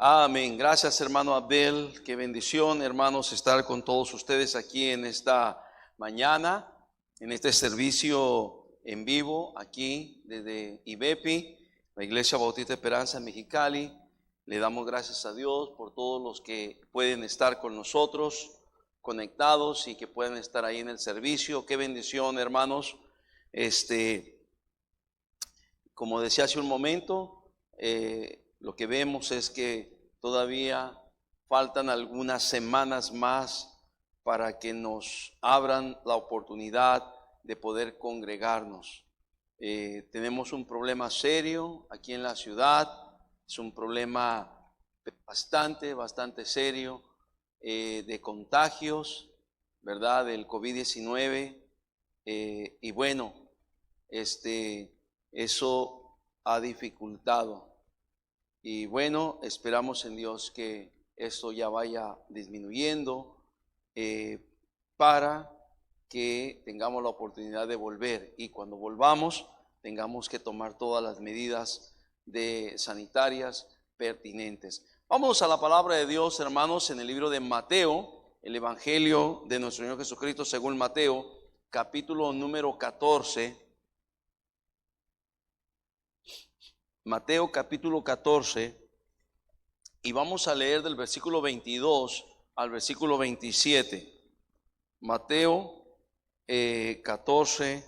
Amén. Gracias, hermano Abel. Qué bendición, hermanos, estar con todos ustedes aquí en esta mañana, en este servicio en vivo, aquí desde IBEPI, la Iglesia Bautista Esperanza en Mexicali. Le damos gracias a Dios por todos los que pueden estar con nosotros, conectados y que pueden estar ahí en el servicio. Qué bendición, hermanos. Como decía hace un momento, lo que vemos es que todavía faltan algunas semanas más para que nos abran la oportunidad de poder congregarnos. Tenemos un problema serio aquí en la ciudad, es un problema bastante serio de contagios, ¿verdad? Del COVID-19. Y bueno, eso ha dificultado. Y bueno, esperamos en Dios que esto ya vaya disminuyendo para que tengamos la oportunidad de volver. Y cuando volvamos, tengamos que tomar todas las medidas sanitarias pertinentes. Vamos a la palabra de Dios, hermanos, en el libro de Mateo, el Evangelio de nuestro Señor Jesucristo según Mateo, capítulo número 14. Mateo capítulo 14, y vamos a leer del versículo 22 al versículo 27. Mateo 14,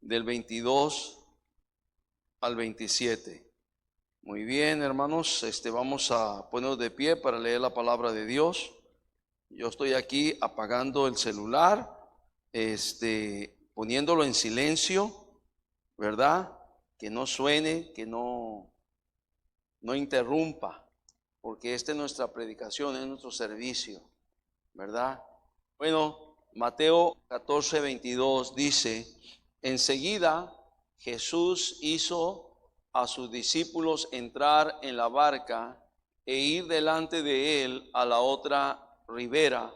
del 22 al 27. Muy bien, hermanos, vamos a ponernos de pie para leer la palabra de Dios. Yo estoy aquí apagando el celular, poniéndolo en silencio, ¿verdad? Que no suene, que no interrumpa, porque esta es nuestra predicación, es nuestro servicio, ¿verdad? Bueno, Mateo 14, 22 dice: enseguida Jesús hizo a sus discípulos entrar en la barca e ir delante de él a la otra ribera,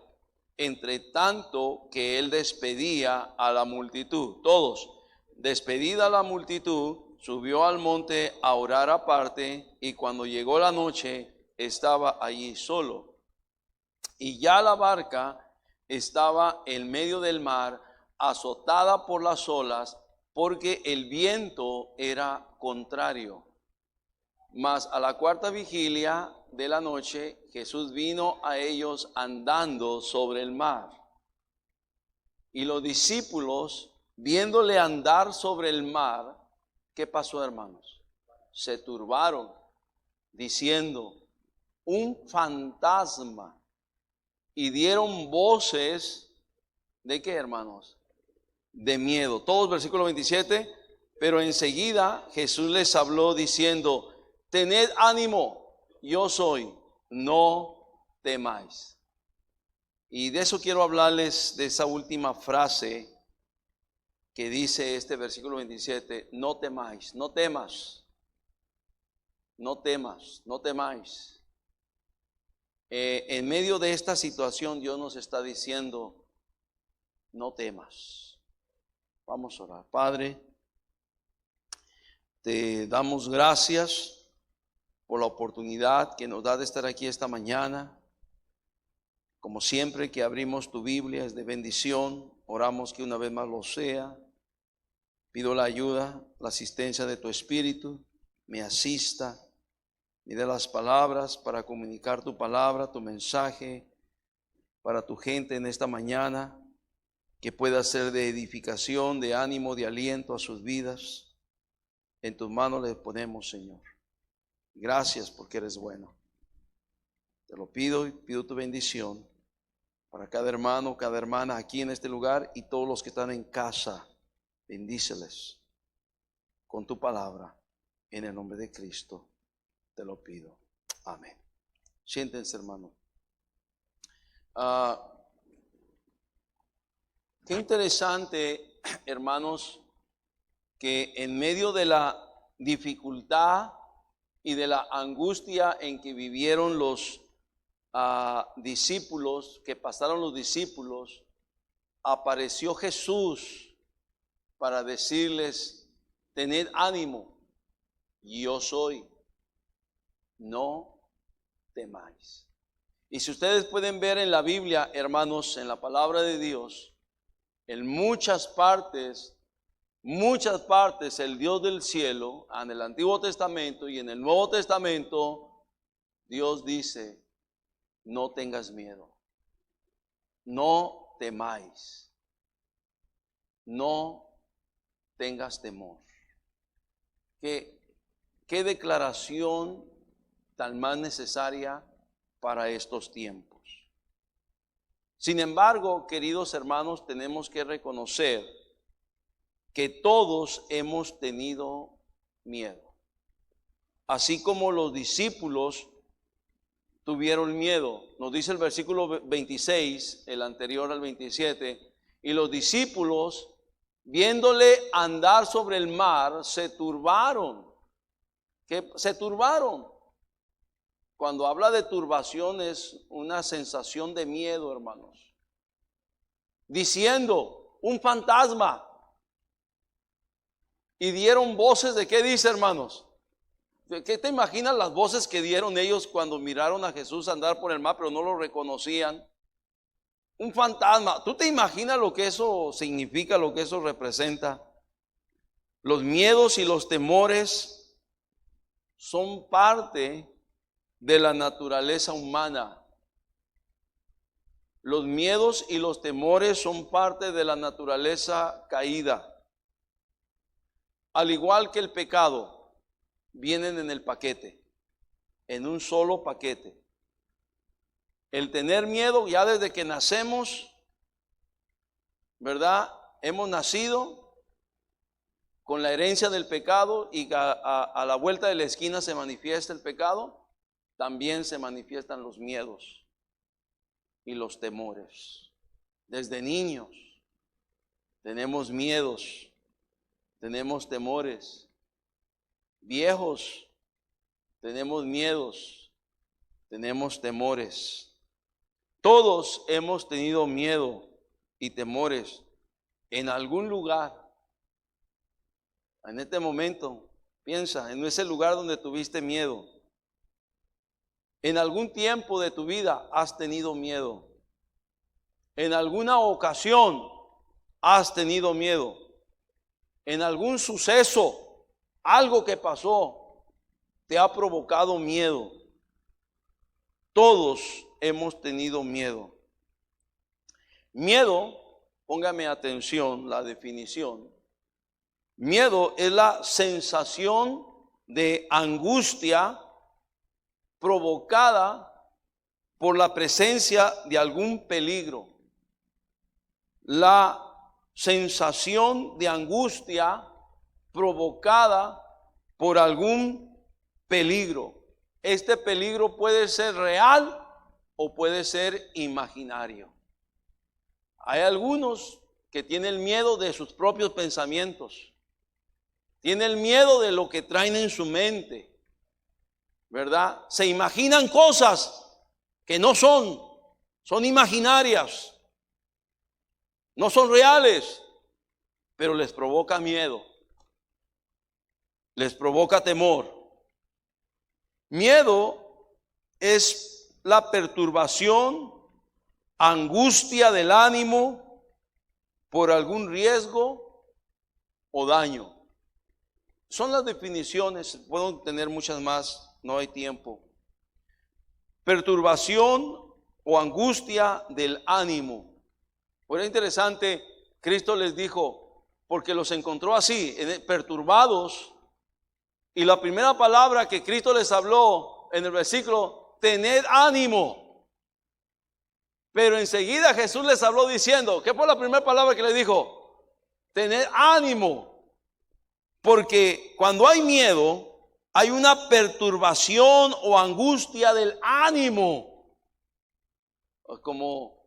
entre tanto que él despedía a la multitud. Todos, despedida la multitud, subió al monte a orar aparte, y cuando llegó la noche estaba allí solo. Y ya la barca estaba en medio del mar, azotada por las olas, porque el viento era contrario. Mas a la cuarta vigilia de la noche, Jesús vino a ellos andando sobre el mar. Y los discípulos, viéndole andar sobre el mar, ¿qué pasó, hermanos? Se turbaron, diciendo: un fantasma. Y dieron voces, ¿de qué, hermanos? De miedo. Todos, versículo 27. Pero enseguida Jesús les habló diciendo: tened ánimo, yo soy, no temáis. Y de eso quiero hablarles, de esa última frase que dice este versículo 27, no temáis, no temas, no temas, no temáis. En medio de esta situación Dios nos está diciendo: no temas. Vamos a orar. Padre, te damos gracias por la oportunidad que nos da de estar aquí esta mañana. Como siempre que abrimos tu Biblia es de bendición. Oramos que una vez más lo sea. Pido la ayuda, la asistencia de tu Espíritu, me asista, me dé las palabras para comunicar tu palabra, tu mensaje para tu gente en esta mañana, que pueda ser de edificación, de ánimo, de aliento a sus vidas. En tus manos les ponemos, Señor. Gracias porque eres bueno. Te lo pido y pido tu bendición para cada hermano, cada hermana aquí en este lugar y todos los que están en casa. Bendíceles con tu palabra, en el nombre de Cristo te lo pido. Amén. Siéntense, hermano. Qué interesante, hermanos, que en medio de la dificultad y de la angustia en que vivieron los discípulos, que pasaron los discípulos, apareció Jesús para decirles: tened ánimo, yo soy, no temáis. Y si ustedes pueden ver en la Biblia, hermanos, en la palabra de Dios, en muchas partes, el Dios del cielo, en el Antiguo Testamento y en el Nuevo Testamento, Dios dice, no tengas miedo, no temáis, no tengas temor. ¿Qué declaración tan más necesaria para estos tiempos? Sin embargo, queridos hermanos, tenemos que reconocer que todos hemos tenido miedo. Así como los discípulos tuvieron miedo. Nos dice el versículo 26, el anterior al 27, y los discípulos, viéndole andar sobre el mar, se turbaron. ¿Qué? Se turbaron. Cuando habla de turbación es una sensación de miedo, hermanos. Diciendo, un fantasma. Y dieron voces de, ¿qué dice, hermanos? ¿Qué te imaginas las voces que dieron ellos cuando miraron a Jesús andar por el mar, pero no lo reconocían? Un fantasma. ¿Tú te imaginas lo que eso significa, lo que eso representa? Los miedos y los temores son parte de la naturaleza humana. Los miedos y los temores son parte de la naturaleza caída. Al igual que el pecado, vienen en el paquete, en un solo paquete. El tener miedo ya desde que nacemos, ¿verdad? Hemos nacido con la herencia del pecado y a la vuelta de la esquina se manifiesta el pecado, también se manifiestan los miedos y los temores. Desde niños tenemos miedos, tenemos temores. Viejos, tenemos miedos, tenemos temores. Todos hemos tenido miedo y temores en algún lugar. En este momento, piensa en ese lugar donde tuviste miedo. En algún tiempo de tu vida has tenido miedo. En alguna ocasión has tenido miedo. En algún suceso, algo que pasó, te ha provocado miedo. Todos hemos tenido miedo. Miedo, póngame atención la definición. Miedo es la sensación de angustia provocada por la presencia de algún peligro. La sensación de angustia provocada por algún peligro. Este peligro puede ser real o puede ser imaginario. Hay algunos que tienen miedo de sus propios pensamientos. Tienen miedo de lo que traen en su mente, ¿verdad? Se imaginan cosas que no son imaginarias, no son reales, pero les provoca miedo, les provoca temor. Miedo es la perturbación, angustia del ánimo por algún riesgo o daño. Son las definiciones, puedo tener muchas más, no hay tiempo. Perturbación o angustia del ánimo. Pues es interesante, Cristo les dijo, porque los encontró así, perturbados, y la primera palabra que Cristo les habló en el versículo, tened ánimo. Pero enseguida Jesús les habló diciendo, ¿qué fue la primera palabra que le dijo? Tened ánimo. Porque cuando hay miedo, hay una perturbación o angustia del ánimo. Como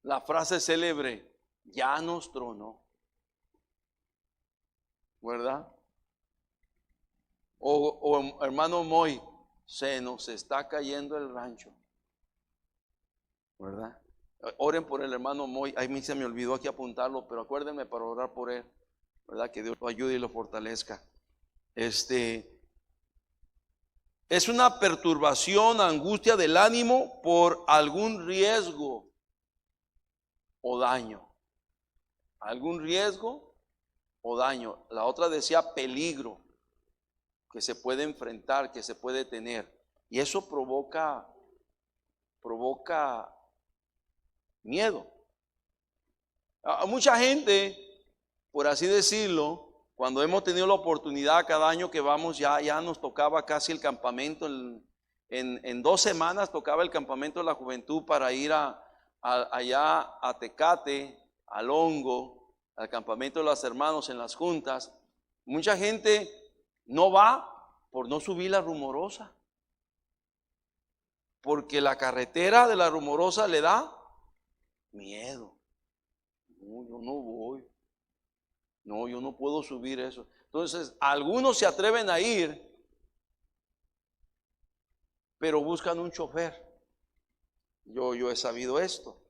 la frase célebre, ya nos tronó, ¿verdad? O hermano Moy, se nos está cayendo el rancho, ¿verdad? Oren por el hermano Moy. A mí se me olvidó aquí apuntarlo, pero acuérdenme para orar por él, ¿verdad? Que Dios lo ayude y lo fortalezca. Es una perturbación, angustia del ánimo por algún riesgo o daño. Algún riesgo o daño. La otra decía peligro que se puede enfrentar, que se puede tener. Y eso provoca miedo. A mucha gente, por así decirlo, cuando hemos tenido la oportunidad cada año que vamos, ya nos tocaba casi el campamento. En 2 semanas tocaba el campamento de la juventud para ir allá a Tecate, al Hongo, al campamento de los hermanos en las juntas. Mucha gente no va por no subir la Rumorosa, porque la carretera de la Rumorosa le da miedo. No, yo no voy. No, yo no puedo subir eso. Entonces, algunos se atreven a ir, pero buscan un chofer. Yo he sabido esto.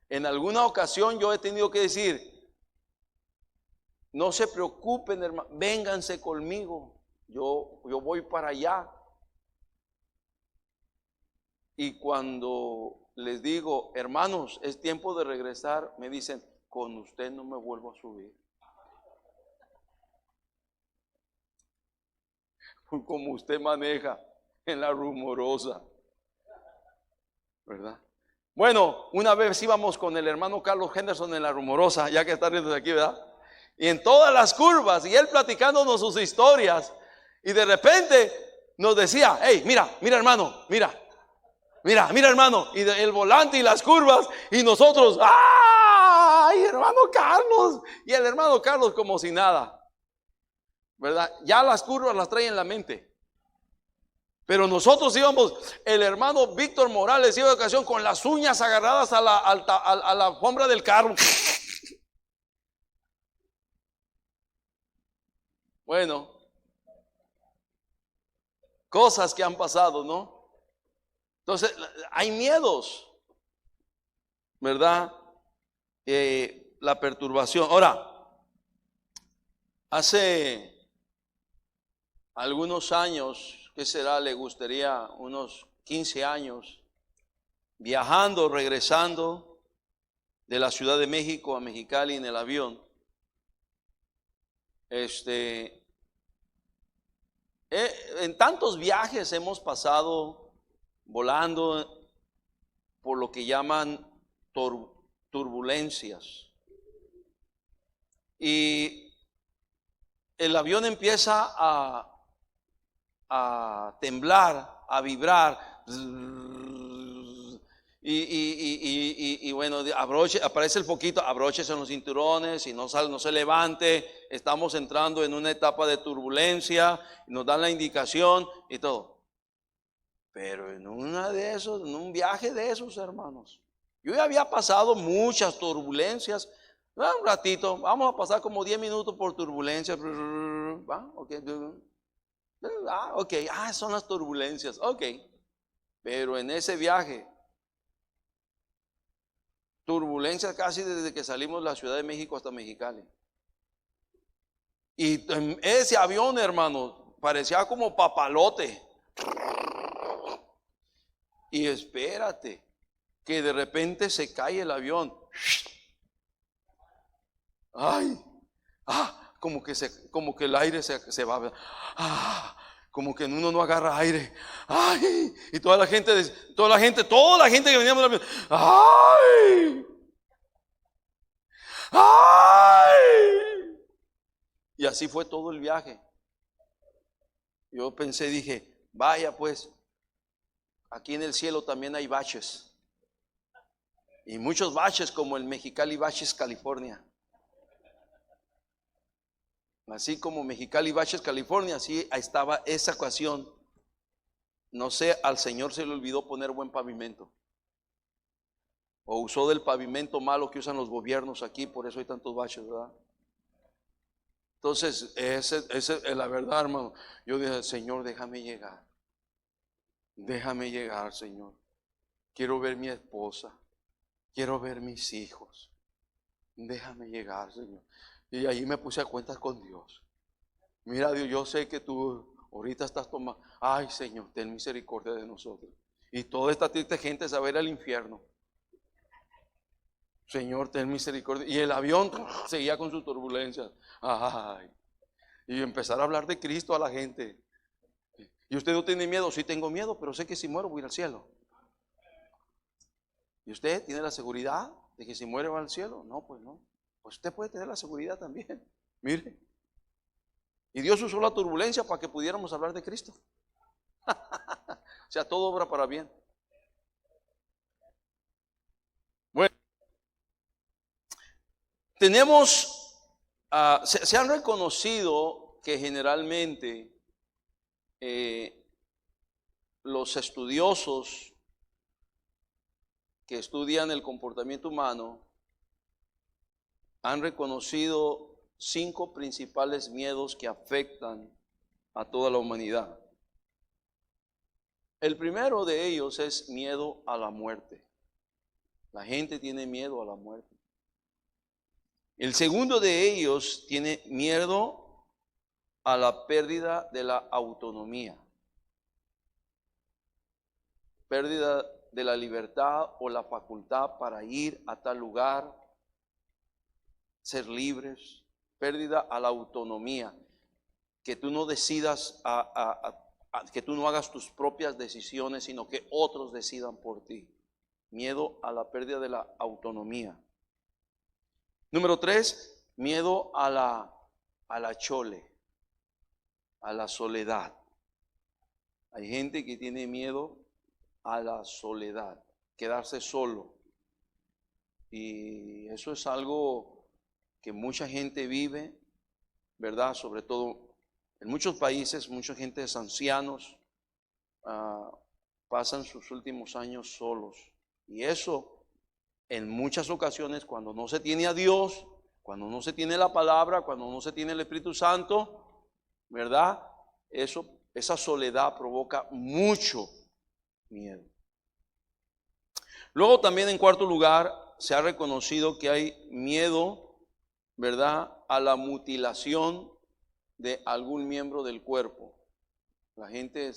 En alguna ocasión yo he tenido que decir, no se preocupen, hermano, vénganse conmigo. Yo voy para allá. Y cuando les digo, hermanos, es tiempo de regresar, me dicen, con usted no me vuelvo a subir. Como usted maneja en la Rumorosa, ¿verdad? Bueno, una vez íbamos con el hermano Carlos Henderson en la Rumorosa, ya que está desde aquí, ¿verdad? Y en todas las curvas, y él platicándonos sus historias, y de repente nos decía, hey, mira hermano, mira hermano, y el volante y las curvas, y nosotros, ¡ay, hermano Carlos! Y el hermano Carlos como si nada, ¿verdad? Ya las curvas las trae en la mente. Pero nosotros íbamos, el hermano Víctor Morales iba de ocasión con las uñas agarradas a la alfombra del carro. Bueno, cosas que han pasado, ¿no? Entonces, hay miedos, ¿verdad? La perturbación. Ahora, hace algunos años, ¿qué será? Le gustaría unos 15 años, viajando, regresando de la Ciudad de México a Mexicali en el avión. En tantos viajes hemos pasado volando por lo que llaman turbulencias. Y el avión empieza a temblar, a vibrar. Y bueno, aparece el foquito, abróchese en los cinturones y no se levante. Estamos entrando en una etapa de turbulencia, nos dan la indicación y todo. Pero en un viaje de esos, hermanos, yo ya había pasado muchas turbulencias. Un ratito, vamos a pasar como 10 minutos por turbulencias. Son las turbulencias, ok. Pero en ese viaje, turbulencias casi desde que salimos de la Ciudad de México hasta Mexicali. Y ese avión, hermano, parecía como papalote. Y espérate, que de repente se cae el avión. Ay, como que el aire se va. Como que uno no agarra aire. Ay, y toda la gente que venía del avión. Ay. ¡Ay! Y así fue todo el viaje. Yo dije, vaya pues, aquí en el cielo también hay baches. Y muchos baches como el Mexicali Baches, California. Así como Mexicali Baches, California, así estaba esa ocasión. No sé, al Señor se le olvidó poner buen pavimento. O usó del pavimento malo que usan los gobiernos aquí, por eso hay tantos baches, ¿verdad? Entonces, esa es la verdad, hermano. Yo dije, Señor, déjame llegar. Déjame llegar, Señor. Quiero ver mi esposa. Quiero ver mis hijos. Déjame llegar, Señor. Y ahí me puse a cuentas con Dios. Mira, Dios, yo sé que tú ahorita estás tomando. Ay, Señor, ten misericordia de nosotros. Y toda esta triste gente se va a ir al infierno. Señor, ten misericordia. Y el avión seguía con sus turbulencias. Ay. Y empezar a hablar de Cristo a la gente. ¿Y usted no tiene miedo? Sí tengo miedo, pero sé que si muero voy al cielo. ¿Y usted tiene la seguridad de que si muere va al cielo? No, pues no. Pues usted puede tener la seguridad también. Mire. Y Dios usó la turbulencia para que pudiéramos hablar de Cristo. O sea, todo obra para bien. Bueno, tenemos, se han reconocido que generalmente los estudiosos que estudian el comportamiento humano han reconocido 5 principales miedos que afectan a toda la humanidad. El primero de ellos es miedo a la muerte. La gente tiene miedo a la muerte. El segundo de ellos tiene miedo a la pérdida de la autonomía. Pérdida de la libertad o la facultad para ir a tal lugar, ser libres. Pérdida a la autonomía. Que tú no decidas, que tú no hagas tus propias decisiones, sino que otros decidan por ti. Miedo a la pérdida de la autonomía. Número 3, miedo a la chole, a la soledad. Hay gente que tiene miedo a la soledad, quedarse solo. Y eso es algo que mucha gente vive, ¿verdad? Sobre todo en muchos países, mucha gente es ancianos, pasan sus últimos años solos. Y eso, en muchas ocasiones, cuando no se tiene a Dios, cuando no se tiene la palabra, cuando no se tiene el Espíritu Santo, ¿verdad? Esa soledad provoca mucho miedo. Luego también, en cuarto lugar, se ha reconocido que hay miedo, ¿verdad?, a la mutilación de algún miembro del cuerpo. La gente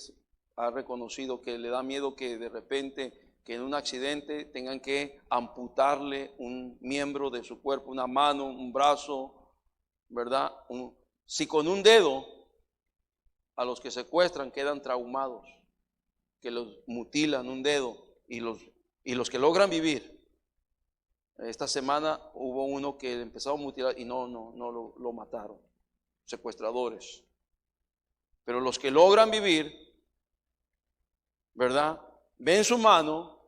ha reconocido que le da miedo que de repente, que en un accidente tengan que amputarle un miembro de su cuerpo, una mano, un brazo, ¿verdad? Si con un dedo a los que secuestran quedan traumados, que los mutilan un dedo y los que logran vivir. Esta semana hubo uno que empezó a mutilar y no lo mataron, secuestradores. Pero los que logran vivir, ¿verdad?, ven su mano,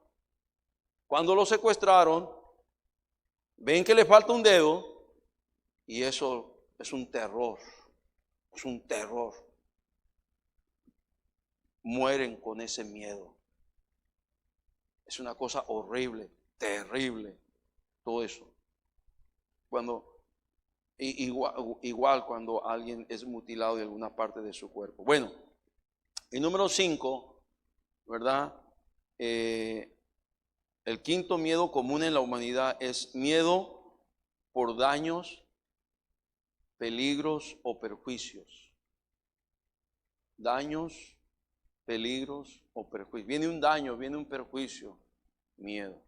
cuando lo secuestraron, ven que le falta un dedo y eso es un terror, es un terror. Mueren con ese miedo. Es una cosa horrible, terrible, todo eso. Igual cuando alguien es mutilado de alguna parte de su cuerpo. Bueno, y número 5, ¿verdad? El quinto miedo común en la humanidad es miedo por daños, peligros o perjuicios. Daños, peligros o perjuicios. Viene un daño, viene un perjuicio, miedo.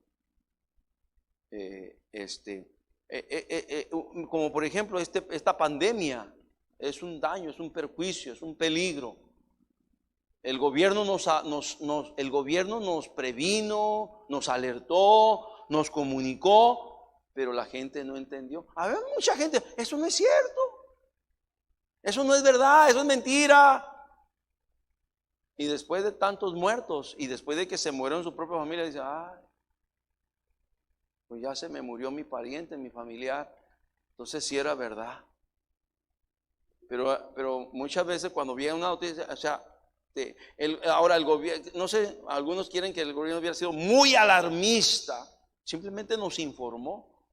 Como por ejemplo esta pandemia es un daño, es un perjuicio, es un peligro. El gobierno el gobierno nos previno, nos alertó, nos comunicó, pero la gente no entendió. A ver, mucha gente, eso no es cierto, eso no es verdad, eso es mentira. Y después de tantos muertos y después de que se murieron su propia familia, dice, ay, pues ya se me murió mi pariente, mi familiar. Entonces sí era verdad. Pero muchas veces cuando viene una noticia, o sea, ahora el gobierno, no sé, algunos quieren que el gobierno hubiera sido muy alarmista. Simplemente nos informó.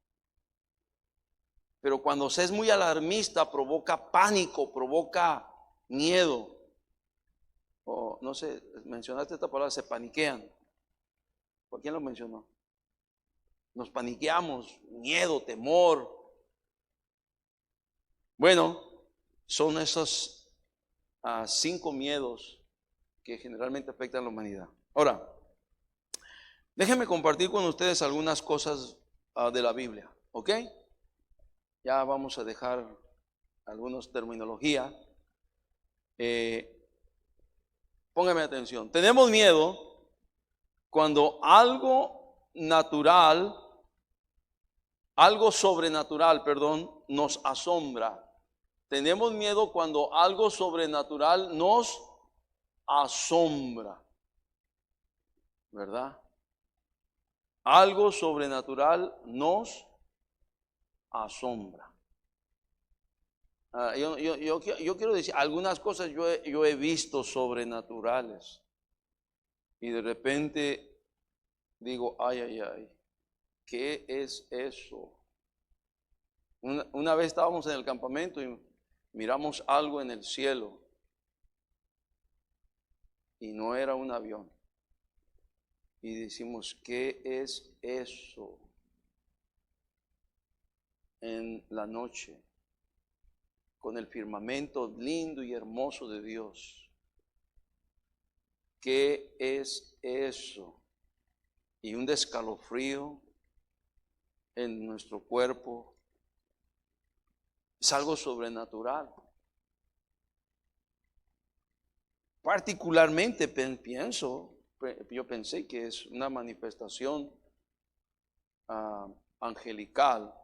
Pero cuando se es muy alarmista provoca pánico, provoca miedo. O no sé, mencionaste esta palabra, se paniquean. ¿Por quién lo mencionó? Nos paniqueamos, miedo, temor. Bueno, son esos a 5 miedos que generalmente afectan a la humanidad. Ahora, déjenme compartir con ustedes algunas cosas de la Biblia, ¿ok? Ya vamos a dejar algunas terminología. Póngame atención. Tenemos miedo cuando algo natural, algo sobrenatural, perdón, nos asombra. Tenemos miedo cuando algo sobrenatural nos asombra, ¿verdad? Algo sobrenatural nos asombra. Yo quiero decir, algunas cosas yo he visto sobrenaturales y de repente digo, ay, ¿qué es eso? Una vez estábamos en el campamento y miramos algo en el cielo y no era un avión. Y decimos, ¿qué es eso? En la noche, con el firmamento lindo y hermoso de Dios. ¿Qué es eso? Y un escalofrío en nuestro cuerpo. Es algo sobrenatural. Particularmente yo pensé que es una manifestación angelical.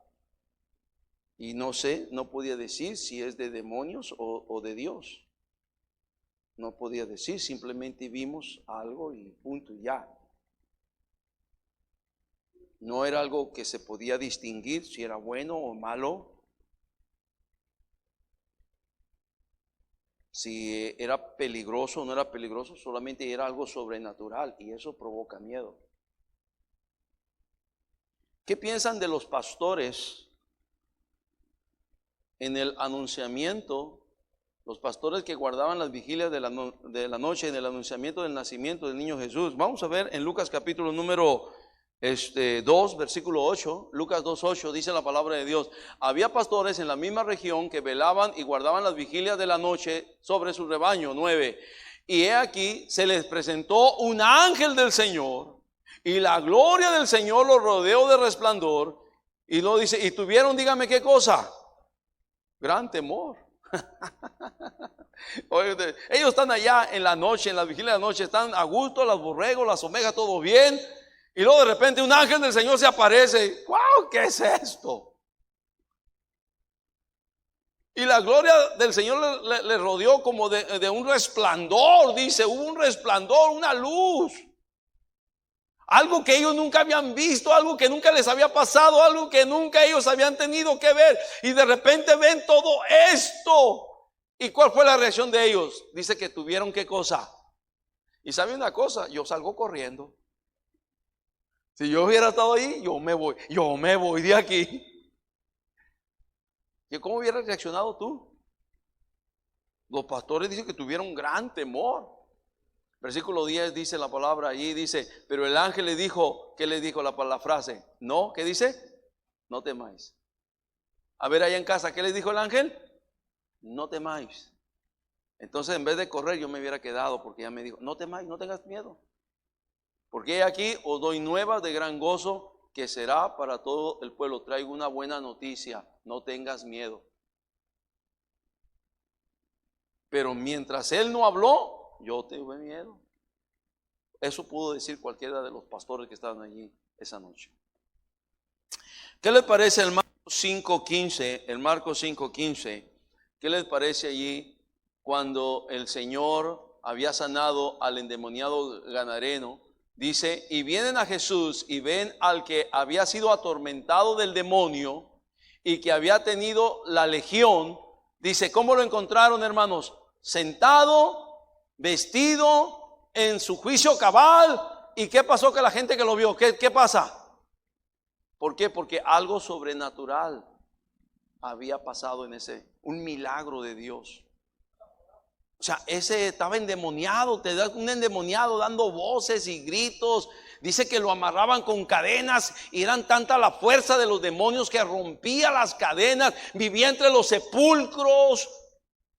Y no sé, no podía decir si es de demonios o de Dios. No podía decir, simplemente vimos algo y punto, ya. No era algo que se podía distinguir si era bueno o malo. Si era peligroso o no era peligroso, solamente era algo sobrenatural y eso provoca miedo. ¿Qué piensan de los pastores en el anunciamiento? Los pastores que guardaban las vigilias de la noche en el anunciamiento del nacimiento del niño Jesús. Vamos a ver en Lucas capítulo número 2, versículo 8, Lucas 2:8 dice la palabra de Dios. Había pastores en la misma región que velaban y guardaban las vigilias de la noche sobre su rebaño. 9. Y he aquí se les presentó un ángel del Señor y la gloria del Señor los rodeó de resplandor. Y lo dice, y tuvieron, dígame qué cosa, gran temor. Oye, ellos están allá en la noche, en la vigilia de la noche, están a gusto, las borregos, las ovejas, todo bien. Y luego de repente un ángel del Señor se aparece. ¡Wow! ¿Qué es esto? Y la gloria del Señor le rodeó como de un resplandor. Dice, hubo un resplandor, una luz. Algo que ellos nunca habían visto, algo que nunca les había pasado, algo que nunca ellos habían tenido que ver. Y de repente ven todo esto. ¿Y cuál fue la reacción de ellos? Dice que tuvieron ¿qué cosa? Y sabe una cosa, yo salgo corriendo. Si yo hubiera estado ahí, yo me voy de aquí. ¿Y cómo hubieras reaccionado tú? Los pastores dicen que tuvieron gran temor. Versículo 10 dice la palabra allí, dice, pero el ángel le dijo, ¿qué le dijo la frase? No, ¿qué dice? No temáis. A ver, allá en casa, ¿qué le dijo el ángel? No temáis. Entonces en vez de correr yo me hubiera quedado porque ya me dijo, no temáis, no tengas miedo. Porque aquí os doy nuevas de gran gozo que será para todo el pueblo. Traigo una buena noticia, no tengas miedo. Pero mientras él no habló, yo tuve miedo. Eso pudo decir cualquiera de los pastores que estaban allí esa noche. ¿Qué les parece el Marcos 5:15? El Marcos 5:15. ¿Qué les parece allí cuando el Señor había sanado al endemoniado gadareno? Dice, y vienen a Jesús y ven al que había sido atormentado del demonio y que había tenido la legión. Dice, ¿cómo lo encontraron, hermanos? Sentado, vestido, en su juicio cabal. ¿Y qué pasó con la gente que lo vio? ¿Qué pasa? ¿Por qué? Porque algo sobrenatural había pasado en un milagro de Dios. O sea, ese estaba endemoniado, te da un endemoniado dando voces y gritos. Dice que lo amarraban con cadenas y eran tanta la fuerza de los demonios que rompía las cadenas, vivía entre los sepulcros.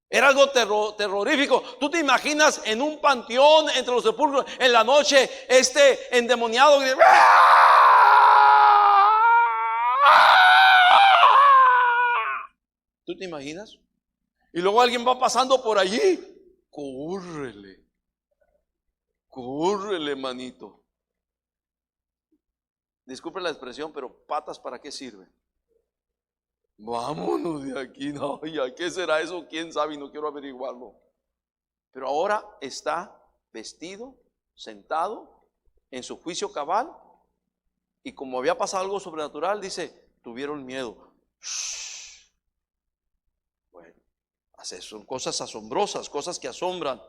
Era algo terrorífico. Tú te imaginas en un panteón entre los sepulcros en la noche, este endemoniado que ¿tú te imaginas? Y luego alguien va pasando por allí. Córrele, córrele, manito. Disculpe la expresión, pero patas, ¿para qué sirven? Vámonos de aquí. No, ya, ¿qué será eso? ¿Quién sabe? Y no quiero averiguarlo. Pero ahora está vestido, sentado en su juicio cabal. Y como había pasado algo sobrenatural, dice, tuvieron miedo. Bueno, son cosas asombrosas, cosas que asombran.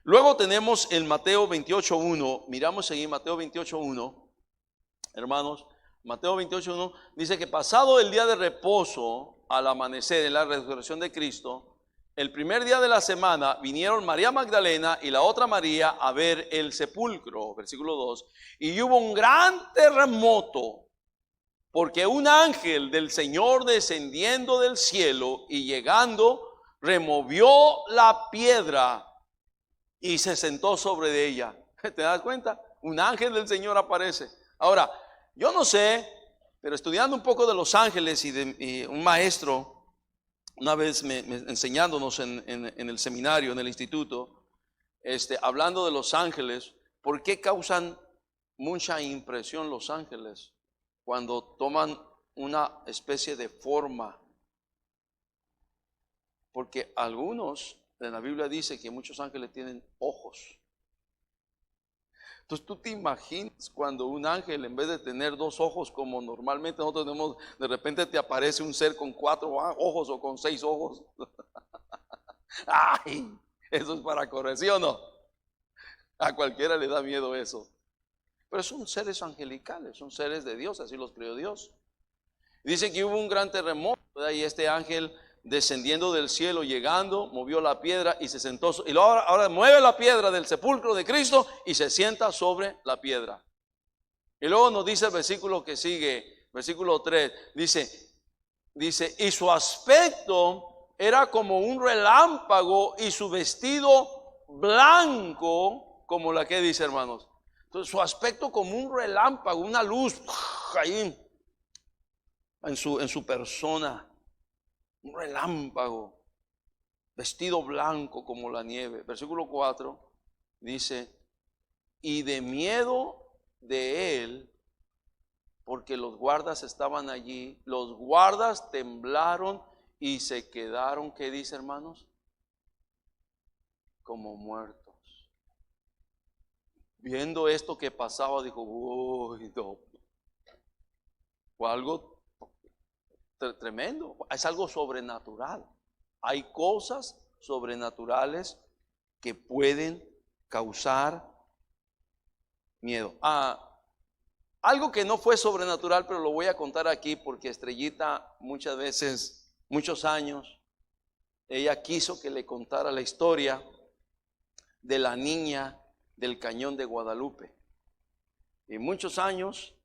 Luego tenemos el Mateo 28:1. Miramos ahí Mateo 28:1. Hermanos, Mateo 28:1 dice que pasado el día de reposo, al amanecer en la resurrección de Cristo, el primer día de la semana vinieron María Magdalena y la otra María a ver el sepulcro, versículo 2, y hubo un gran terremoto, porque un ángel del Señor descendiendo del cielo y llegando, removió la piedra y se sentó sobre ella. ¿Te das cuenta? Un ángel del Señor aparece. Ahora, yo no sé, pero estudiando un poco de los ángeles y un maestro, una vez enseñándonos en el seminario, en el instituto, hablando de los ángeles, ¿por qué causan mucha impresión los ángeles cuando toman una especie de forma? Porque algunos, en la Biblia dice que muchos ángeles tienen ojos. Entonces tú te imaginas cuando un ángel, en vez de tener dos ojos como normalmente nosotros tenemos, de repente te aparece un ser con 4 ojos o con 6 ojos. Ay, eso es para correr, ¿sí o no? A cualquiera le da miedo eso. Pero son seres angelicales, son seres de Dios, así los creó Dios. Dice que hubo un gran terremoto, ¿verdad? Y este ángel descendiendo del cielo, llegando, movió la piedra y se sentó. Y luego ahora mueve la piedra del sepulcro de Cristo y se sienta sobre la piedra. Y luego nos dice el versículo que sigue, versículo 3, dice, y su aspecto era como un relámpago y su vestido blanco, como la que dice, hermanos. Entonces su aspecto como un relámpago, una luz ahí en su persona. Un relámpago, vestido blanco como la nieve. Versículo 4 dice, y de miedo de él, porque los guardas estaban allí, los guardas temblaron y se quedaron, ¿qué dice, hermanos? Como muertos. Viendo esto que pasaba, dijo, uy, no. Fue algo tremendo, es algo sobrenatural. Hay cosas sobrenaturales que pueden causar miedo. Algo que no fue sobrenatural, pero lo voy a contar aquí porque Estrellita muchas veces, muchos años, ella quiso que le contara la historia de la niña del Cañón de Guadalupe. Y muchos años,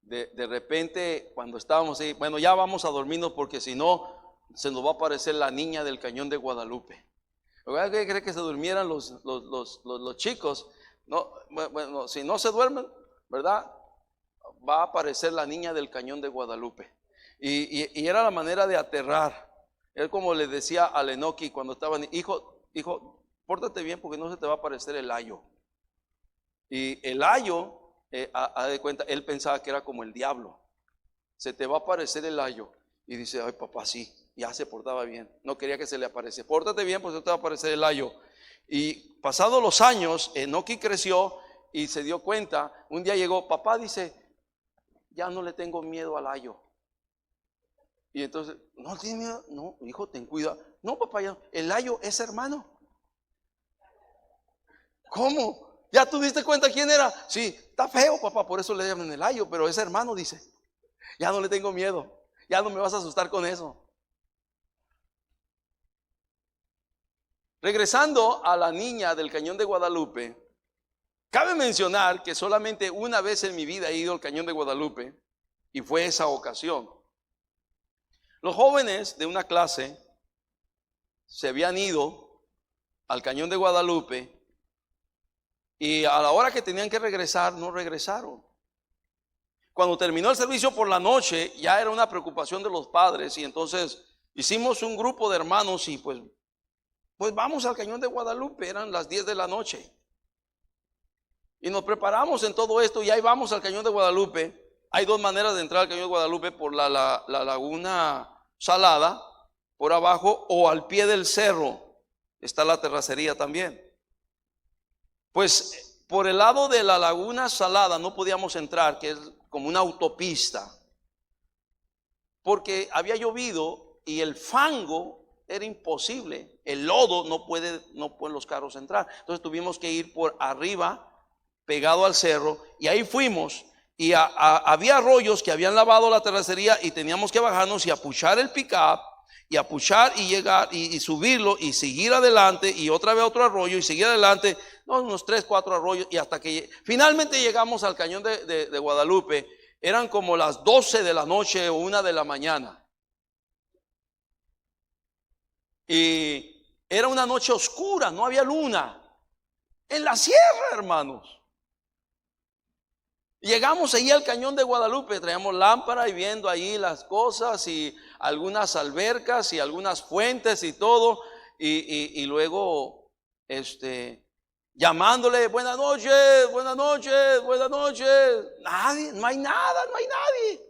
de repente, cuando estábamos ahí, bueno, ya vamos a dormirnos porque si no, se nos va a aparecer la niña del Cañón de Guadalupe. ¿Qué cree que se durmieran los chicos? No, bueno, si no se duermen, ¿verdad? Va a aparecer la niña del Cañón de Guadalupe. Y era la manera de aterrar. Él, como le decía a Enoki cuando estaban, hijo, pórtate bien porque no se te va a aparecer el ayo. Y el ayo, haz de cuenta, él pensaba que era como el diablo. Se te va a aparecer el ayo. Y dice, ay papá, sí, ya se portaba bien. No quería que se le apareciera. Pórtate bien porque se te va a aparecer el ayo. Y pasados los años, Enoki creció y se dio cuenta. Un día llegó, papá, dice, ya no le tengo miedo al ayo. Y entonces, ¿no tienes miedo? No, hijo, ten cuidado. No, papá, ya, el ayo es hermano. ¿Cómo? ¿Ya tú diste cuenta quién era? Sí, está feo, papá, por eso le llaman el ayo, pero es hermano, dice. Ya no le tengo miedo. Ya no me vas a asustar con eso. Regresando a la niña del Cañón de Guadalupe, cabe mencionar que solamente una vez en mi vida he ido al Cañón de Guadalupe y fue esa ocasión. Los jóvenes de una clase se habían ido al Cañón de Guadalupe y a la hora que tenían que regresar, no regresaron. Cuando terminó el servicio por la noche, ya era una preocupación de los padres y entonces hicimos un grupo de hermanos y pues vamos al Cañón de Guadalupe, eran las 10 de la noche. Y nos preparamos en todo esto y ahí vamos al Cañón de Guadalupe. Hay dos maneras de entrar al Cañón de Guadalupe: por la laguna Salada, por abajo, o al pie del cerro. Está la terracería también. Pues por el lado de la laguna Salada no podíamos entrar, que es como una autopista, porque había llovido y el fango era imposible. El lodo no pueden los carros entrar. Entonces tuvimos que ir por arriba, pegado al cerro, y ahí fuimos. Y había arroyos que habían lavado la terracería y teníamos que bajarnos y apuchar el pick-up y apuchar y llegar y subirlo y seguir adelante y otra vez otro arroyo y seguir adelante, unos 3, 4 arroyos, y hasta que finalmente llegamos al Cañón de Guadalupe. Eran como las 12 de la noche o 1 de la mañana. Y era una noche oscura, no había luna. En la sierra, hermanos. Llegamos ahí al Cañón de Guadalupe, traíamos lámpara y viendo ahí las cosas y algunas albercas y algunas fuentes y todo. Y luego llamándole: buenas noches, buenas noches, buenas noches. Nadie, no hay nada, no hay nadie.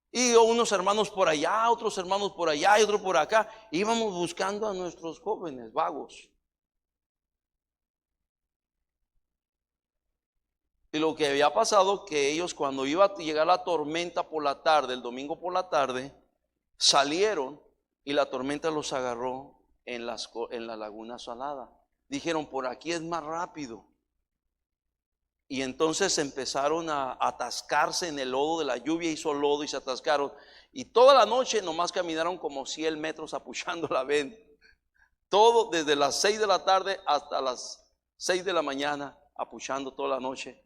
Y unos hermanos por allá, otros hermanos por allá y otros por acá. Íbamos buscando a nuestros jóvenes vagos. Y lo que había pasado, que ellos, cuando iba a llegar la tormenta por la tarde, el domingo por la tarde, salieron y la tormenta los agarró en la laguna Salada. Dijeron: por aquí es más rápido. Y entonces empezaron a atascarse en el lodo de la lluvia, hizo lodo y se atascaron. Y toda la noche nomás caminaron como 100 metros apuchando la ven. Todo desde las 6 de la tarde hasta las 6 de la mañana, apuchando toda la noche.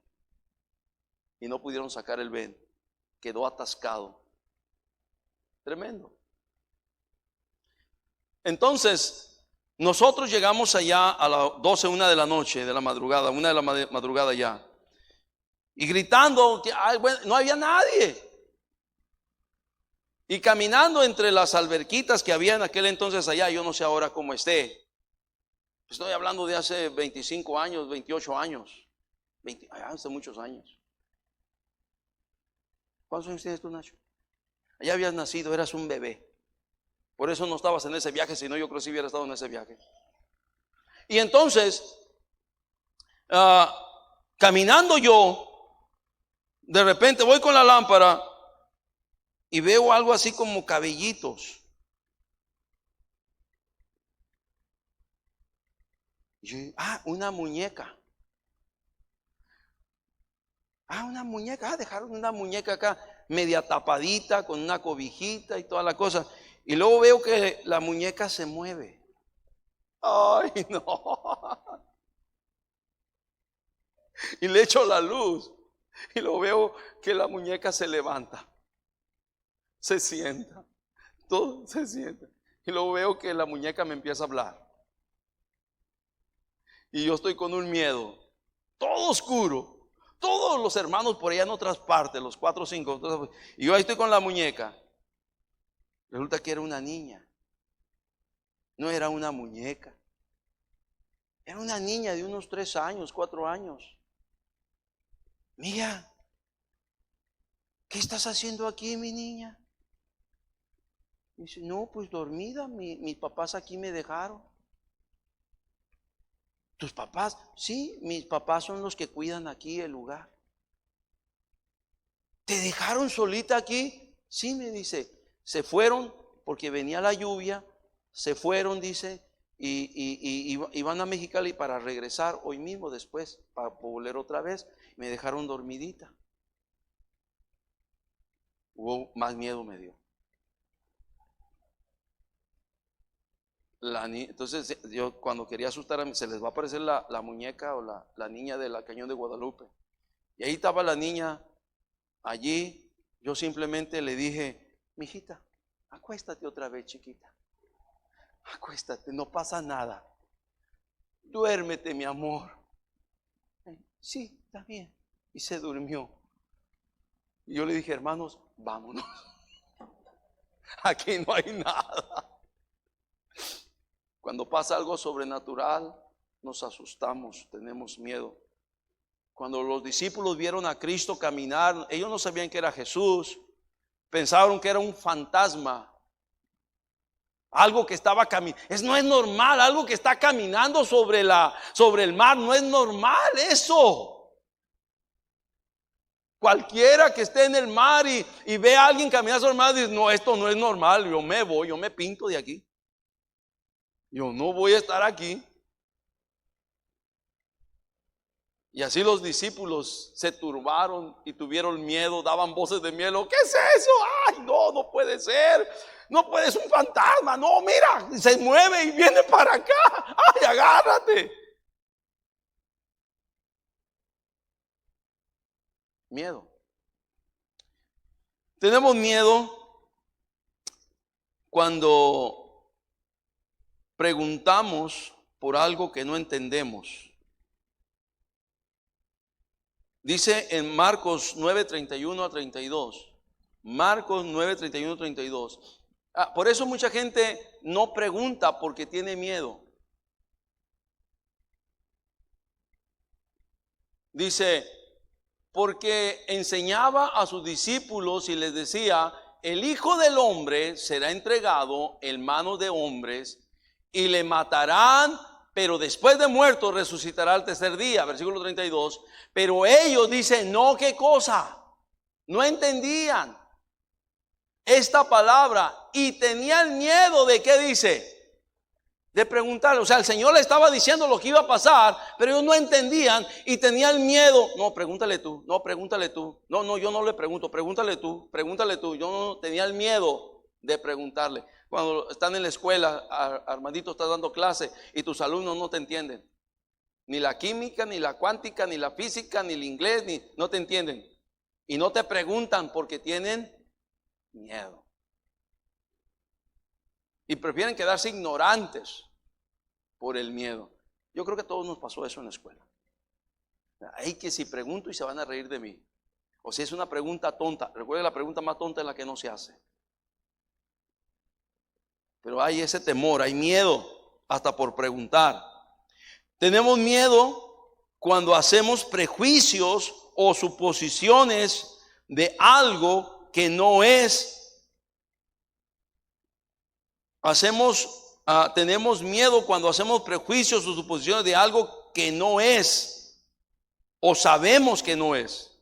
Y no pudieron sacar el ven, quedó atascado. Tremendo. Entonces, nosotros llegamos allá a las 12, 1 de la noche, de la madrugada, 1 de la madrugada ya. Y gritando que no había nadie. Y caminando entre las alberquitas que había en aquel entonces allá, yo no sé ahora cómo esté. Estoy hablando de hace 25 años, 28 años, hace muchos años. ¿Cuántos años tienes tú, Nacho? Allá habías nacido, eras un bebé. Por eso no estabas en ese viaje, sino yo creo que si hubiera estado en ese viaje. Y entonces, caminando yo, de repente voy con la lámpara y veo algo así como cabellitos. Y yo, una muñeca. Una muñeca. Dejaron una muñeca acá, media tapadita, con una cobijita y toda la cosa. Y luego veo que la muñeca se mueve. Ay, no. Y le echo la luz. Y luego veo que la muñeca se levanta. Se sienta. Todo se sienta. Y luego veo que la muñeca me empieza a hablar. Y yo estoy con un miedo. Todo oscuro. Todos los hermanos por allá en otras partes, los 4 o 5. Y yo ahí estoy con la muñeca. Resulta que era una niña. No era una muñeca. Era una niña de unos 3 años, 4 años. Mira, ¿qué estás haciendo aquí, mi niña? Dice: no, pues dormida, mis papás aquí me dejaron. ¿Tus papás? Sí, mis papás son los que cuidan aquí el lugar. ¿Te dejaron solita aquí? Sí, me dice. Se fueron porque venía la lluvia, se fueron, dice, y van a Mexicali para regresar hoy mismo después, para volver otra vez. Me dejaron dormidita. Más miedo me dio. Entonces yo cuando quería asustar a mí, se les va a aparecer la muñeca o la niña de la Cañón de Guadalupe. Y ahí estaba la niña allí yo simplemente le dije: mijita, acuéstate otra vez, chiquita. Acuéstate, no pasa nada. Duérmete, mi amor. Sí, está bien. Y se durmió. Y yo le dije: hermanos, vámonos. Aquí no hay nada. Cuando pasa algo sobrenatural, nos asustamos, tenemos miedo. Cuando los discípulos vieron a Cristo caminar, ellos no sabían que era Jesús. Pensaron que era un fantasma. Algo que estaba caminando. No es normal, algo que está caminando sobre el mar. No es normal eso. Cualquiera que esté en el mar y ve a alguien caminar sobre el mar, dice: no, esto no es normal. Yo me voy, yo me pinto de aquí. Yo no voy a estar aquí. Y así los discípulos se turbaron y tuvieron miedo, daban voces de miedo. ¿Qué es eso? Ay, no, no puede ser. No puede ser un fantasma. No, mira, se mueve y viene para acá. Ay, agárrate. Miedo. Tenemos miedo cuando preguntamos por algo que no entendemos. Dice en Marcos 9:31 a 32. Marcos 9:31 a 32. Por eso mucha gente no pregunta porque tiene miedo. Dice: porque enseñaba a sus discípulos y les decía: el Hijo del Hombre será entregado en manos de hombres y le matarán, pero después de muerto resucitará al tercer día. Versículo 32. Pero ellos dicen: no, ¿qué cosa? No entendían esta palabra y tenían miedo de, ¿qué dice? De preguntarle. O sea, el Señor le estaba diciendo lo que iba a pasar, pero ellos no entendían y tenían miedo. No, pregúntale tú. No, pregúntale tú. No, yo no le pregunto. Pregúntale tú. Pregúntale tú. Yo no tenía el miedo de preguntarle. Cuando están en la escuela, Armandito está dando clase y tus alumnos no te entienden. Ni la química, ni la cuántica, ni la física, ni el inglés, no te entienden. Y no te preguntan porque tienen miedo. Y prefieren quedarse ignorantes por el miedo. Yo creo que a todos nos pasó eso en la escuela. Ay, que si pregunto y se van a reír de mí. O si es una pregunta tonta. Recuerden, la pregunta más tonta es la que no se hace. Pero hay ese temor, hay miedo hasta por preguntar. Tenemos miedo cuando hacemos prejuicios o suposiciones de algo que no es. Tenemos miedo cuando hacemos prejuicios o suposiciones de algo que no es o sabemos que no es.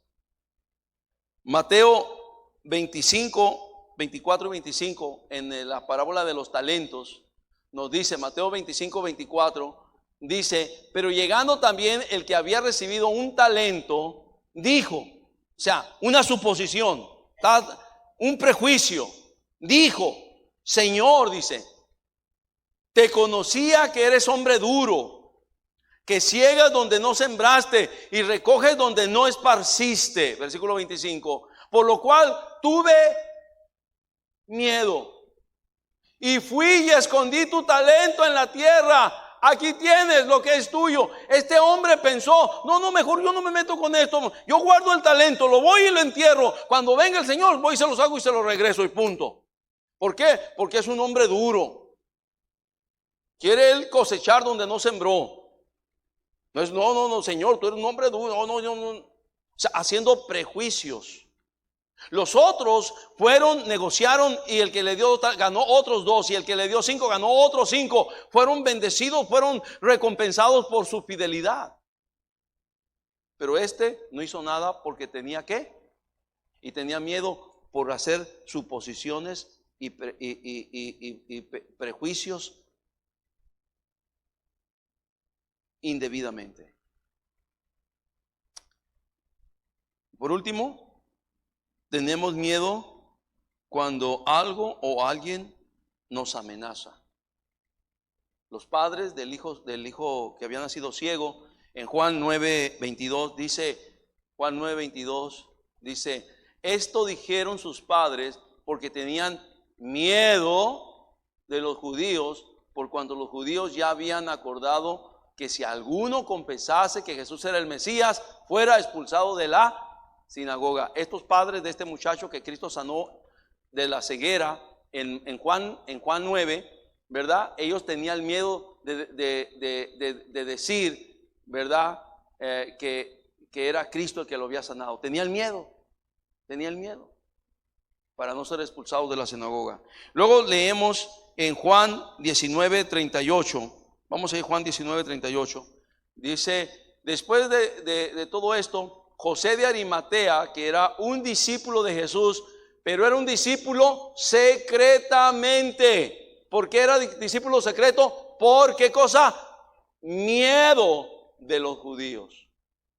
Mateo 25, 24 y 25 en la parábola de los talentos nos dice, Mateo 25, 24 dice: pero llegando también el que había recibido un talento, dijo, o sea, una suposición, un prejuicio, dijo: Señor, dice, te conocía que eres hombre duro, que ciegas donde no sembraste y recoges donde no esparciste. Versículo 25. Por lo cual tuve miedo y fui y escondí tu talento en la tierra. Aquí tienes lo que es tuyo. Este hombre pensó: no, mejor yo no me meto con esto. Yo guardo el talento, lo voy y lo entierro. Cuando venga el Señor, voy y se los hago y se los regreso y punto. ¿Por qué? Porque es un hombre duro. Quiere él cosechar donde no sembró. No es, no, Señor, tú eres un hombre duro. No. O sea, haciendo prejuicios. Los otros negociaron y el que le dio ganó otros 2 y el que le dio 5 ganó otros 5. Fueron bendecidos, fueron recompensados por su fidelidad. Pero este no hizo nada porque tenía ¿qué? Y tenía miedo por hacer suposiciones y prejuicios indebidamente. Por último, tenemos miedo cuando algo o alguien nos amenaza. Los padres del hijo que había nacido ciego, en Juan 9:22 dice, Esto dijeron sus padres porque tenían miedo de los judíos, por cuanto los judíos ya habían acordado que si alguno confesase que Jesús era el Mesías, fuera expulsado de la sinagoga. Estos padres de este muchacho que Cristo sanó de la ceguera en Juan 9, ¿verdad? Ellos tenían miedo de decir, ¿verdad? Que era Cristo el que lo había sanado. Tenían miedo para no ser expulsados de la sinagoga. Luego leemos en Juan 19:38. Vamos a ir a Juan 19:38. Dice, después de todo esto, José de Arimatea, que era un discípulo de Jesús, pero era un discípulo secretamente. ¿Por qué era discípulo secreto? ¿Por qué cosa? Miedo de los judíos.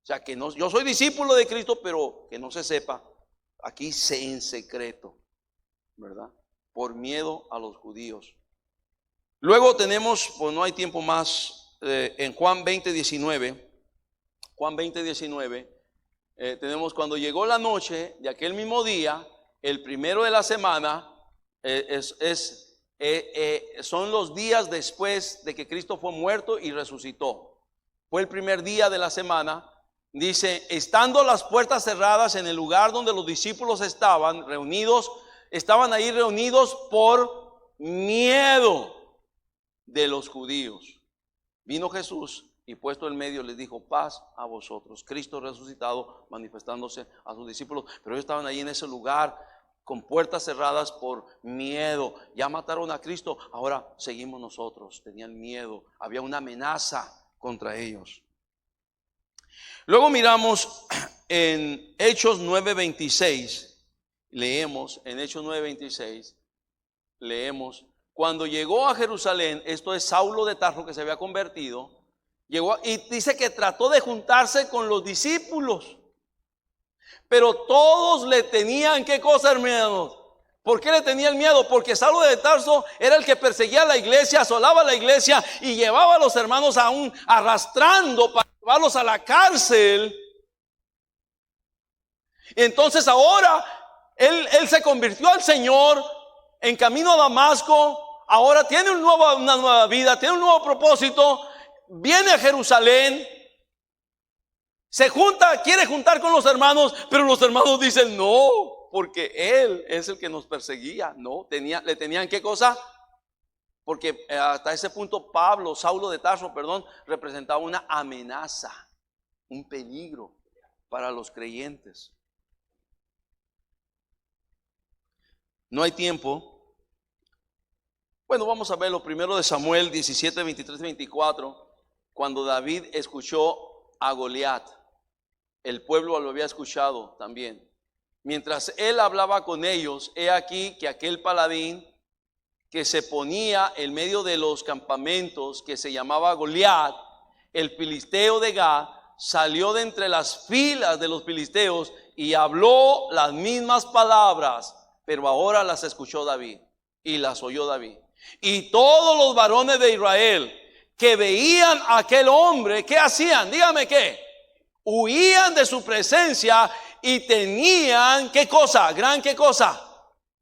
O sea, que no, yo soy discípulo de Cristo, pero que no se sepa. Aquí en secreto, ¿verdad? Por miedo a los judíos. Luego tenemos, pues no hay tiempo más, en Juan 20:19. Juan 20:19, tenemos cuando llegó la noche de aquel mismo día, el primero de la semana, son los días después de que Cristo fue muerto y resucitó. Fue el primer día de la semana. Dice, estando las puertas cerradas en el lugar donde los discípulos estaban ahí reunidos por miedo de los judíos. Vino Jesús y puesto en medio les dijo, paz a vosotros. Cristo resucitado manifestándose a sus discípulos, pero ellos estaban ahí en ese lugar con puertas cerradas por miedo. Ya mataron a Cristo, ahora seguimos nosotros. Tenían miedo, había una amenaza contra ellos. Luego miramos en Hechos 9:26, leemos en Hechos 9:26, leemos, cuando llegó a Jerusalén, esto es Saulo de Tarso que se había convertido, llegó y dice que trató de juntarse con los discípulos, pero todos le tenían, ¿qué cosa, hermanos? ¿Por qué le tenían miedo? Porque Saulo de Tarso era el que perseguía a la iglesia, asolaba a la iglesia y llevaba a los hermanos aún arrastrando para llevarlos a la cárcel. Entonces ahora él se convirtió al Señor en camino a Damasco. Ahora tiene una nueva vida, tiene un nuevo propósito. Viene a Jerusalén, se junta, quiere juntar con los hermanos, pero los hermanos dicen no, porque él es el que nos perseguía. No, le tenían ¿qué cosa? Porque hasta ese punto Saulo de Tarso, representaba una amenaza, un peligro para los creyentes. No hay tiempo. Bueno, vamos a ver lo primero de Samuel 17, 23, 24. Cuando David escuchó a Goliat, el pueblo lo había escuchado también. Mientras él hablaba con ellos, he aquí que aquel paladín que se ponía en medio de los campamentos, que se llamaba Goliat, el filisteo de Gat, salió de entre las filas de los filisteos y habló las mismas palabras, pero ahora las escuchó David y las oyó David. Y todos los varones de Israel que veían a aquel hombre, ¿qué hacían? Dígame qué. Huían de su presencia y tenían, ¿qué cosa? ¿Qué cosa?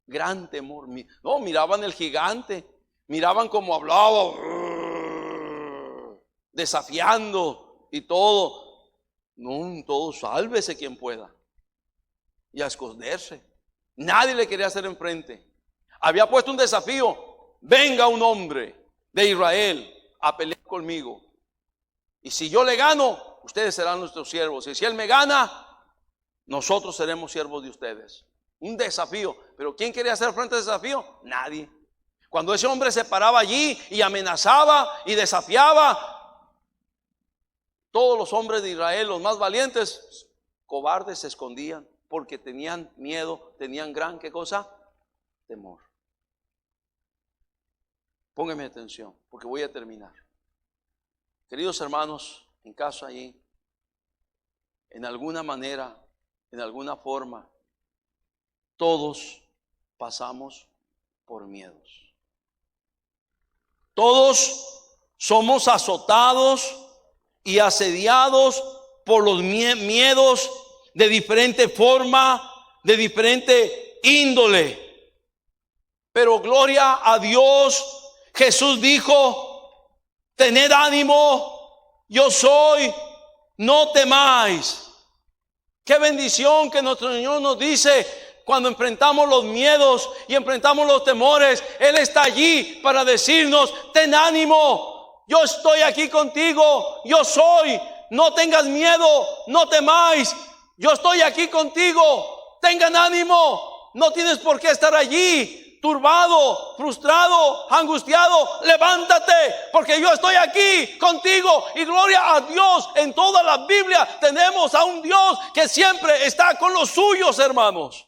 Gran temor. No, miraban el gigante, miraban cómo hablaba, desafiando y todo. No, todo, sálvese quien pueda. Y a esconderse. Nadie le quería hacer enfrente. Había puesto un desafío. Venga un hombre de Israel a pelear conmigo. Y si yo le gano, ustedes serán nuestros siervos. Y si él me gana, nosotros seremos siervos de ustedes. Un desafío. Pero ¿quién quería hacer frente al desafío? Nadie. Cuando ese hombre se paraba allí y amenazaba y desafiaba, todos los hombres de Israel, los más valientes, cobardes, se escondían porque tenían miedo, tenían gran, ¿qué cosa? Temor. Póngame atención porque voy a terminar. Queridos hermanos, en casa allí, en alguna manera, en alguna forma, todos pasamos por miedos. Todos somos azotados y asediados por los miedos de diferente forma, de diferente índole. Pero gloria a Dios, Jesús dijo: tened ánimo, yo soy, no temáis. Qué bendición que nuestro Señor nos dice cuando enfrentamos los miedos y enfrentamos los temores. Él está allí para decirnos: ten ánimo, yo estoy aquí contigo, yo soy, no tengas miedo, no temáis, yo estoy aquí contigo, tengan ánimo, no tienes por qué estar allí turbado, frustrado, angustiado. Levántate, porque yo estoy aquí contigo. Y gloria a Dios, en toda la Biblia tenemos a un Dios que siempre está con los suyos, hermanos.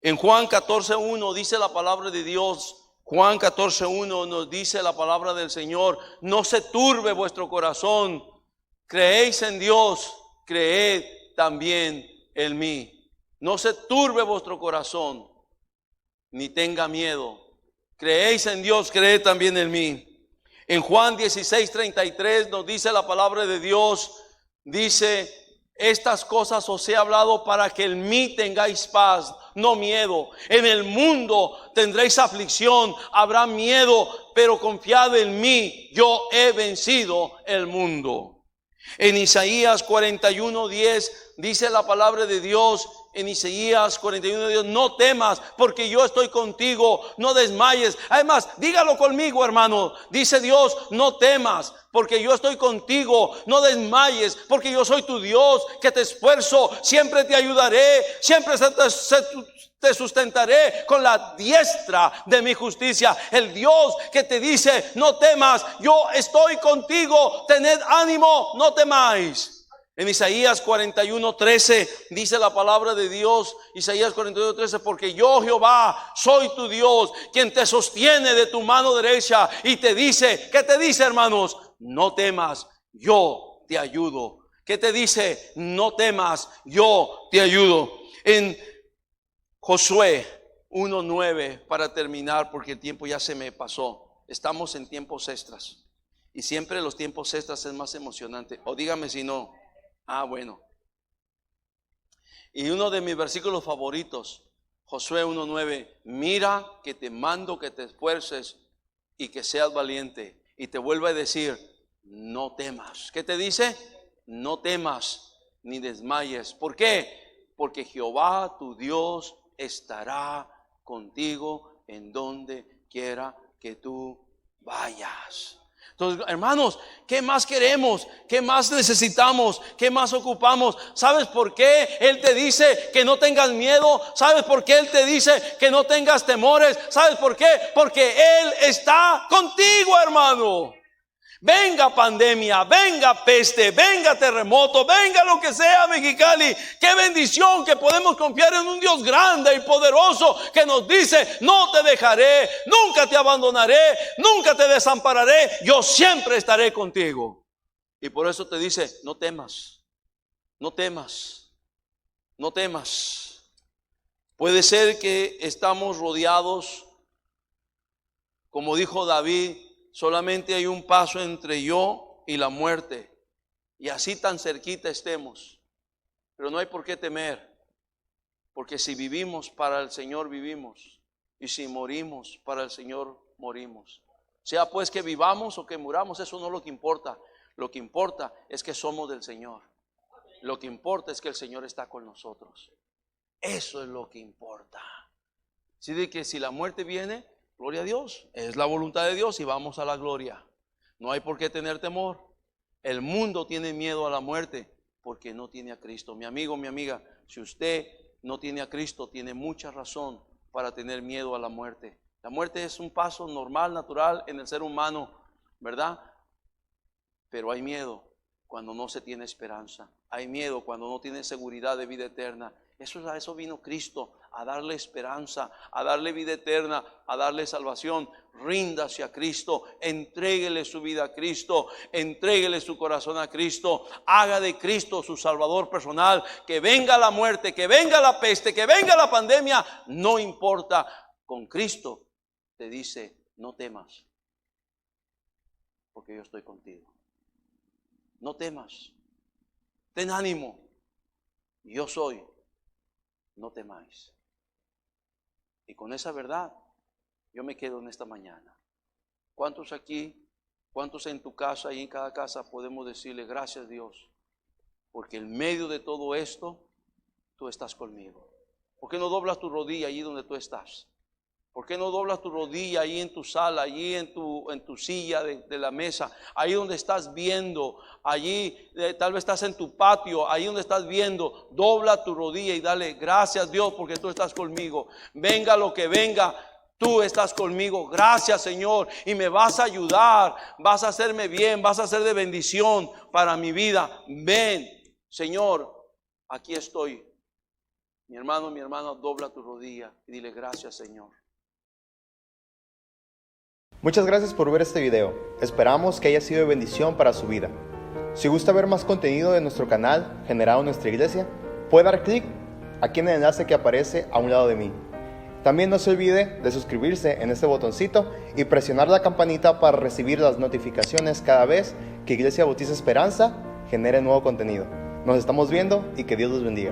En Juan 14:1 dice la palabra de Dios. Juan 14:1 nos dice la palabra del Señor: no se turbe vuestro corazón, creéis en Dios, creed también en mí. No se turbe vuestro corazón, ni tenga miedo. Creéis en Dios, creed también en mí. En Juan 16:33 nos dice la palabra de Dios, dice: estas cosas os he hablado para que en mí tengáis paz, no miedo. En el mundo tendréis aflicción, habrá miedo, pero confiad en mí, yo he vencido el mundo. En Isaías 41:10 dice la palabra de Dios, en Isaías 41:10: no temas, porque yo estoy contigo, no desmayes. Además, dígalo conmigo, hermano. Dice Dios: no temas, porque yo estoy contigo, no desmayes, porque yo soy tu Dios, que te esfuerzo, siempre te ayudaré, siempre te sustentaré con la diestra de mi justicia. El Dios que te dice: no temas, yo estoy contigo, tened ánimo, no temáis. En Isaías 41:13 dice la palabra de Dios, Isaías 41:13: porque yo, Jehová, soy tu Dios, quien te sostiene de tu mano derecha y te dice, ¿qué te dice, hermanos? No temas, yo te ayudo. ¿Qué te dice? No temas, yo te ayudo. En Josué 1:9, para terminar, porque el tiempo ya se me pasó. Estamos en tiempos extras y siempre los tiempos extras es más emocionante. O dígame si no. Bueno. Y uno de mis versículos favoritos, Josué 1:9: mira que te mando que te esfuerces y que seas valiente. Y te vuelve a decir: no temas. ¿Qué te dice? No temas ni desmayes. ¿Por qué? Porque Jehová tu Dios estará contigo en donde quiera que tú vayas. Entonces, hermanos, ¿qué más queremos? ¿Qué más necesitamos? ¿Qué más ocupamos? ¿Sabes por qué Él te dice que no tengas miedo? ¿Sabes por qué Él te dice que no tengas temores? ¿Sabes por qué? Porque Él está contigo, hermano. Venga pandemia, venga peste, venga terremoto, venga lo que sea, Mexicali. Qué bendición que podemos confiar en un Dios grande y poderoso que nos dice: no te dejaré, nunca te abandonaré, nunca te desampararé, yo siempre estaré contigo. Y por eso te dice: no temas, no temas, no temas. Puede ser que estamos rodeados, como dijo David: solamente hay un paso entre yo y la muerte, y así tan cerquita estemos. Pero no hay por qué temer, porque si vivimos, para el Señor vivimos, y si morimos, para el Señor morimos. Sea pues que vivamos o que muramos, eso no es lo que importa. Lo que importa es que somos del Señor. Lo que importa es que el Señor está con nosotros. Eso es lo que importa. Así de que si la muerte viene, gloria a Dios, es la voluntad de Dios y vamos a la gloria. No hay por qué tener temor. El mundo tiene miedo a la muerte porque no tiene a Cristo. Mi amigo, mi amiga, si usted no tiene a Cristo, tiene mucha razón para tener miedo a la muerte. La muerte es un paso normal, natural en el ser humano, ¿verdad? Pero hay miedo cuando no se tiene esperanza. Hay miedo cuando no tiene seguridad de vida eterna. A eso vino Cristo, a darle esperanza, a darle vida eterna, a darle salvación. Ríndase a Cristo, entréguele su vida a Cristo, entréguele su corazón a Cristo, haga de Cristo su Salvador personal. Que venga la muerte, que venga la peste, que venga la pandemia, no importa. Con Cristo te dice: no temas, porque yo estoy contigo. No temas, ten ánimo. yo soy, no temáis. Y con esa verdad, yo me quedo en esta mañana. ¿Cuántos aquí, cuántos en tu casa y en cada casa podemos decirle gracias Dios? Porque en medio de todo esto, tú estás conmigo. ¿Por qué no doblas tu rodilla allí donde tú estás? ¿Por qué no doblas tu rodilla ahí en tu sala, allí en tu silla de la mesa, ahí donde estás viendo, allí tal vez estás en tu patio, ahí donde estás viendo, dobla tu rodilla y dale gracias Dios porque tú estás conmigo. Venga lo que venga, tú estás conmigo. Gracias Señor y me vas a ayudar, vas a hacerme bien, vas a ser de bendición para mi vida. Ven Señor, aquí estoy. Mi hermano, mi hermana, dobla tu rodilla y dile gracias Señor. Muchas gracias por ver este video. Esperamos que haya sido de bendición para su vida. Si gusta ver más contenido de nuestro canal generado en nuestra iglesia, puede dar clic aquí en el enlace que aparece a un lado de mí. También no se olvide de suscribirse en este botoncito y presionar la campanita para recibir las notificaciones cada vez que Iglesia Bautista Esperanza genere nuevo contenido. Nos estamos viendo y que Dios los bendiga.